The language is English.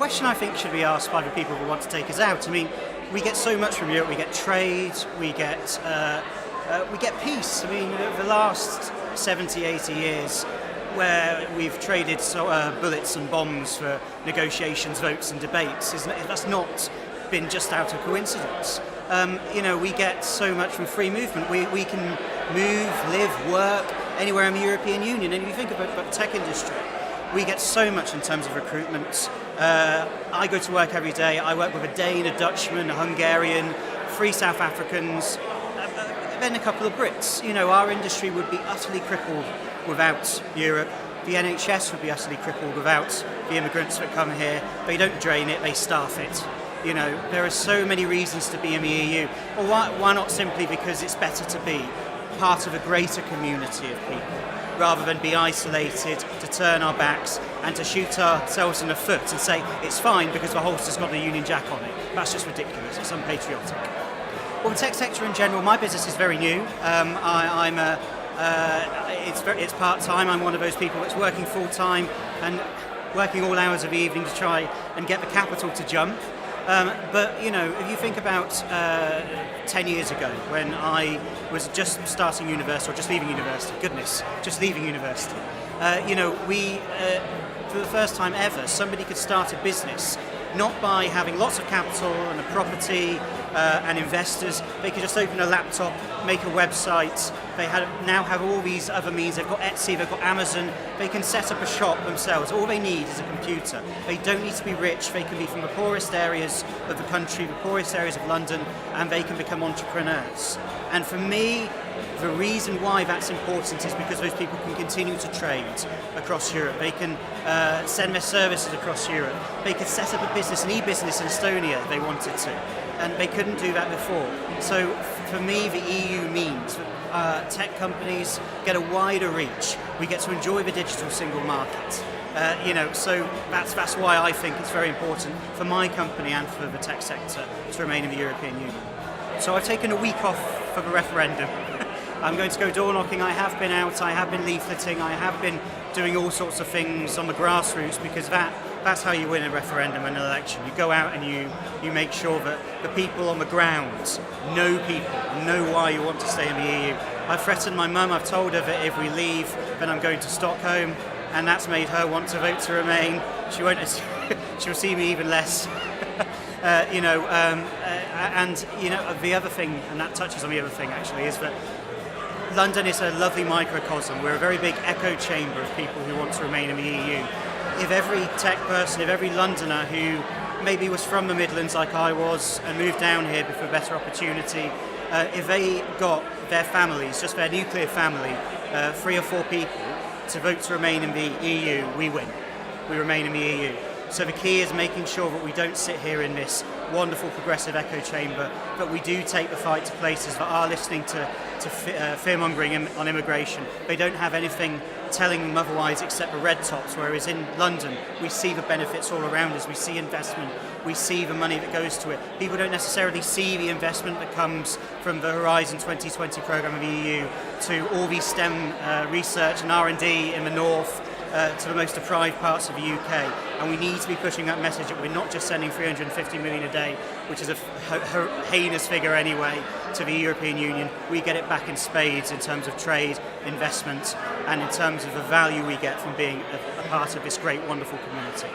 question I think should be asked by the people who want to take us out. I mean, we get so much from Europe. We get trade, we get peace. I mean, over the last 70, 80 years, where we've traded bullets and bombs for negotiations, votes and debates, that's not been just out of coincidence. We get so much from free movement. We can move, live, work anywhere in the European Union. And if you think about the tech industry, we get so much in terms of recruitment. I go to work every day. I work with a Dane, a Dutchman, a Hungarian, 3 South Africans, then a couple of Brits. Our industry would be utterly crippled without Europe. The NHS would be utterly crippled without the immigrants that come here. They don't drain it, they staff it. There are so many reasons to be in the EU. Well, why not simply because it's better to be part of a greater community of people, rather than be isolated, to turn our backs and to shoot ourselves in the foot and say it's fine because the holster's got a Union Jack on it. That's just ridiculous. It's unpatriotic. Well, the tech sector in general, my business is very new. It's part-time. I'm one of those people that's working full-time and working all hours of the evening to try and get the capital to jump. But if you think about 10 years ago, when I was just starting university, or just leaving university, for the first time ever, somebody could start a business not by having lots of capital and a property and investors. They could just open a laptop, make a website. They now have all these other means. They've got Etsy, they've got Amazon. They can set up a shop themselves. All they need is a computer. They don't need to be rich. They can be from the poorest areas of the country, the poorest areas of London, and they can become entrepreneurs. And for me, the reason why that's important is because those people can continue to trade across Europe. They can send their services across Europe. They could set up a business, an e-business in Estonia if they wanted to, and they couldn't do that before. So for me, the EU means that tech companies get a wider reach. We get to enjoy the digital single market. So that's why I think it's very important for my company and for the tech sector to remain in the European Union. So I've taken a week off for the referendum. I'm going to go door knocking. I have been out, I have been leafleting, I have been doing all sorts of things on the grassroots, because that's how you win a referendum and an election. You go out and you make sure that the people on the ground know why you want to stay in the EU. I've threatened my mum, I've told her that if we leave, then I'm going to Stockholm, and that's made her want to vote to remain. She'll see me even less. The other thing, and that touches on the other thing actually, is that London is a lovely microcosm. We're a very big echo chamber of people who want to remain in the EU. If every tech person, if every Londoner who maybe was from the Midlands like I was and moved down here for a better opportunity, if they got their families, just their nuclear family, 3 or 4 people to vote to remain in the EU, we win. We remain in the EU. So the key is making sure that we don't sit here in this wonderful progressive echo chamber, but we do take the fight to places that are listening to fear-mongering on immigration. They don't have anything telling them otherwise except the red tops, whereas in London we see the benefits all around us. We see investment, we see the money that goes to it. People don't necessarily see the investment that comes from the Horizon 2020 programme of the EU to all these STEM research and R&D in the north, to the most deprived parts of the UK, and we need to be pushing that message that we're not just sending 350 million a day, which is a heinous figure anyway, to the European Union. We get it back in spades in terms of trade, investment, and in terms of the value we get from being a part of this great, wonderful community.